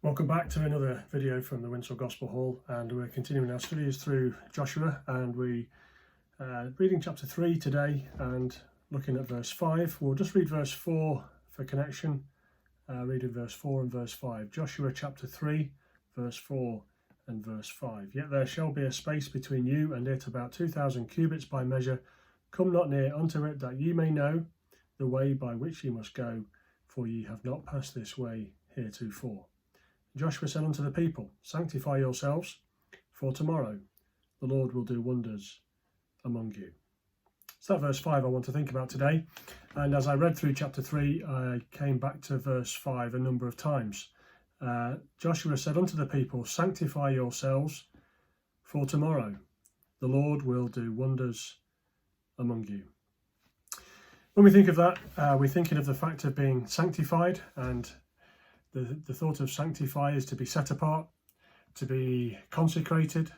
Welcome back to another video from the Winshill Gospel Hall, and we're continuing our studies through Joshua, and we reading chapter 3 today and looking at verse 5. We'll just read verse 4 for connection, reading verse 4 and verse 5. Joshua chapter 3 verse 4 and verse 5. Yet there shall be a space between you and it about 2,000 cubits by measure. Come not near unto it, that ye may know the way by which ye must go, for ye have not passed this way heretofore. Joshua said unto the people, Sanctify yourselves, for tomorrow the Lord will do wonders among you. So that verse 5 I want to think about today. And as I read through chapter 3, I came back to verse 5 a number of times. Joshua said unto the people, Sanctify yourselves, for tomorrow the Lord will do wonders among you. When we think of that, we're thinking of the fact of being sanctified, and the thought of sanctify is to be set apart, to be consecrated,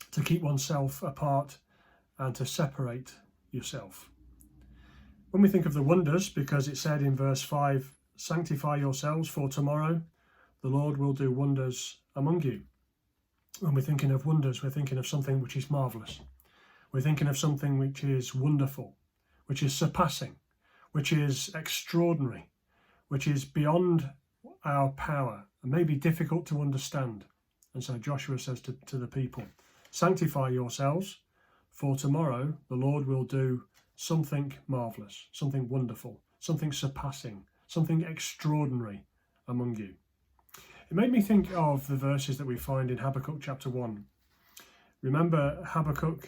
to keep oneself apart, and to separate yourself. When we think of the wonders, because it said in verse 5, Sanctify yourselves, for tomorrow the Lord will do wonders among you. When we're thinking of wonders, we're thinking of something which is marvellous. We're thinking of something which is wonderful, which is surpassing, which is extraordinary, which is beyond our power and may be difficult to understand. And so Joshua says to the people, Sanctify yourselves, for tomorrow the Lord will do something marvellous, something wonderful, something surpassing, something extraordinary among you. It made me think of the verses that we find in Habakkuk chapter 1. Remember Habakkuk,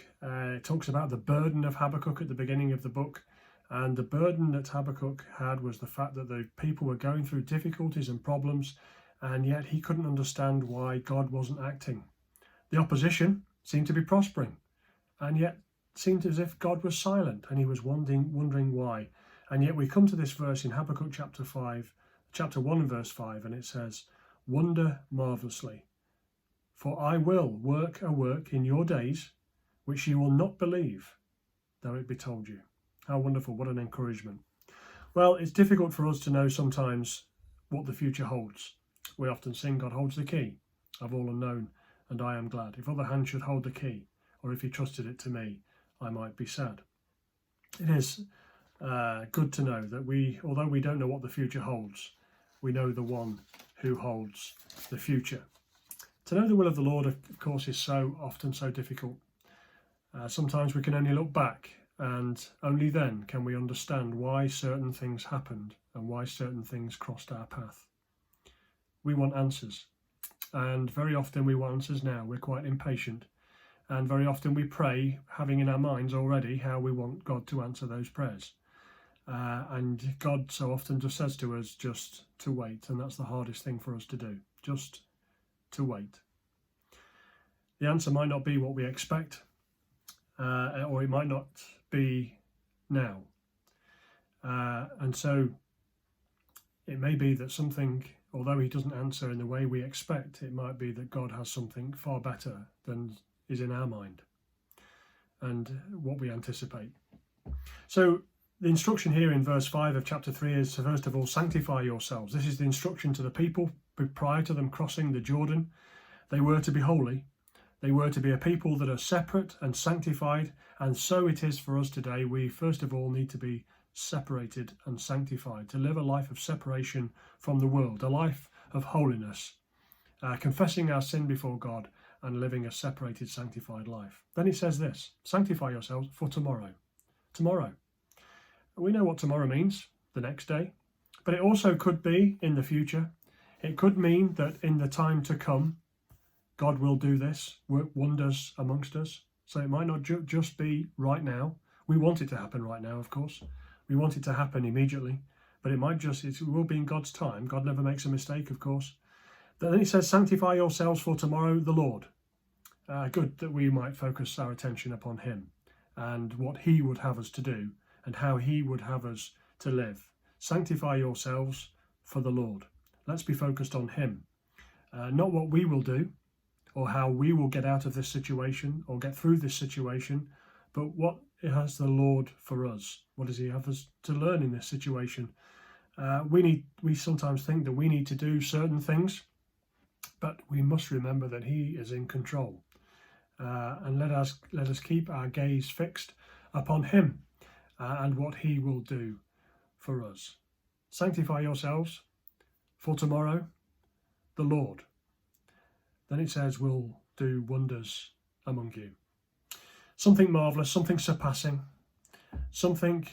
talks about the burden of Habakkuk at the beginning of the book. And the burden that Habakkuk had was the fact that the people were going through difficulties and problems, and yet he couldn't understand why God wasn't acting. The opposition seemed to be prospering, and yet it seemed as if God was silent, and he was wondering why. And yet we come to this verse in Habakkuk chapter 1 and verse 5, and it says, Wonder marvellously, for I will work a work in your days which you will not believe, though it be told you. How wonderful, what an encouragement. Well, it's difficult for us to know sometimes what the future holds. We often sing, God holds the key of all unknown, and I am glad. If other hands should hold the key, or if he trusted it to me, I might be sad. It is good to know that although we don't know what the future holds, we know the one who holds the future. To know the will of the Lord, of course, is so often so difficult. Sometimes we can only look back, and only then can we understand why certain things happened and why certain things crossed our path. We want answers, and very often we want answers now. We're quite impatient, and very often we pray having in our minds already how we want God to answer those prayers. And God so often just says to us just to wait, and that's the hardest thing for us to do, just to wait. The answer might not be what we expect, or it might not be now. And so it may be that something, although he doesn't answer in the way we expect, it might be that God has something far better than is in our mind and what we anticipate. So the instruction here in verse 5 of chapter 3 is to first of all sanctify yourselves. This is the instruction to the people prior to them crossing the Jordan. They were to be holy. They were to be a people that are separate and sanctified, and so it is for us today. We first of all need to be separated and sanctified, to live a life of separation from the world, a life of holiness, confessing our sin before God and living a separated, sanctified life. Then it says this, sanctify yourselves for tomorrow. Tomorrow. We know what tomorrow means, the next day, but it also could be in the future. It could mean that in the time to come, God will do this, work wonders amongst us. So it might not just be right now. We want it to happen right now, of course. We want it to happen immediately, but it will be in God's time. God never makes a mistake, of course. Then it says, sanctify yourselves for tomorrow, the Lord. Good that we might focus our attention upon him and what he would have us to do and how he would have us to live. Sanctify yourselves for the Lord. Let's be focused on him, not what we will do, or how we will get out of this situation or get through this situation, but what has the Lord for us? What does he have us to learn in this situation? We sometimes think that we need to do certain things, but we must remember that He is in control. And let us keep our gaze fixed upon Him and what He will do for us. Sanctify yourselves, for tomorrow the Lord, then it says, will do wonders among you. Something marvellous, something surpassing, something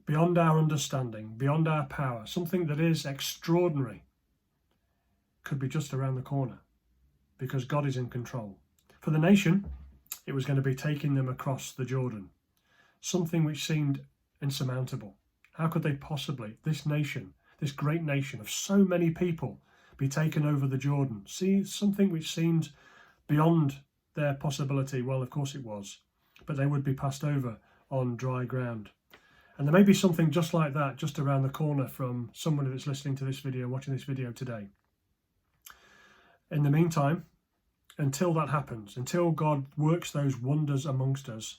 beyond our understanding, beyond our power, something that is extraordinary, could be just around the corner, because God is in control. For the nation, it was going to be taking them across the Jordan, something which seemed insurmountable. How could they possibly, this nation, this great nation of so many people, be taken over the Jordan? See, something which seemed beyond their possibility. Well, of course it was, but they would be passed over on dry ground. And there may be something just like that just around the corner from somebody that's listening to this video, watching this video today. In the meantime, until that happens, until God works those wonders amongst us,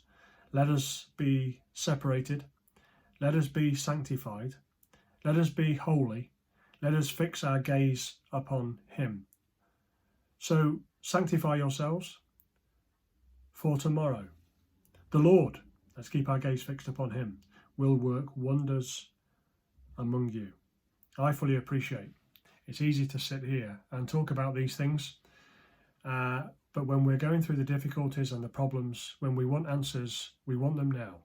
let us be separated, let us be sanctified, let us be holy, let us fix our gaze upon Him. So sanctify yourselves, for tomorrow the Lord, let's keep our gaze fixed upon Him, will work wonders among you. I fully appreciate it's easy to sit here and talk about these things, but when we're going through the difficulties and the problems, when we want answers, we want them now.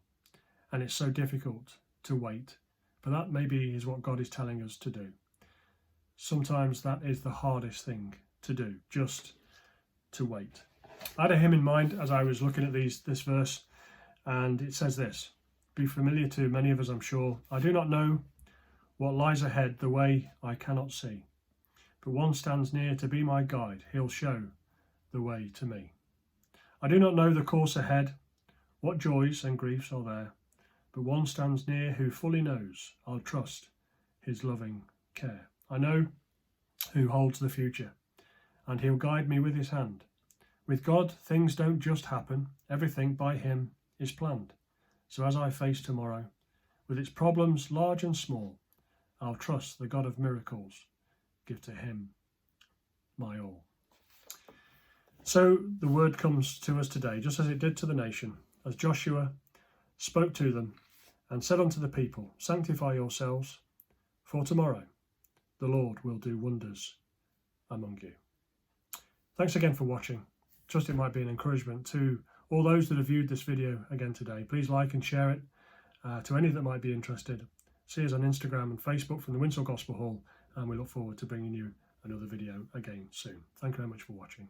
And it's so difficult to wait. But that maybe is what God is telling us to do. Sometimes that is the hardest thing to do, just to wait. I had a hymn in mind as I was looking at this verse, and it says this, be familiar to many of us, I'm sure. I do not know what lies ahead, the way I cannot see. But one stands near to be my guide, He'll show the way to me. I do not know the course ahead, what joys and griefs are there, but one stands near who fully knows. I'll trust His loving care. I know who holds the future, and He'll guide me with His hand. With God, things don't just happen. Everything by Him is planned. So as I face tomorrow, with its problems large and small, I'll trust the God of miracles, give to Him my all. So the word comes to us today, just as it did to the nation, as Joshua spoke to them and said unto the people, sanctify yourselves, for tomorrow the Lord will do wonders among you. Thanks again for watching. Trust it might be an encouragement to all those that have viewed this video again today. Please like and share it to any that might be interested. See us on Instagram and Facebook from the Winshill Gospel Hall, and we look forward to bringing you another video again soon. Thank you very much for watching.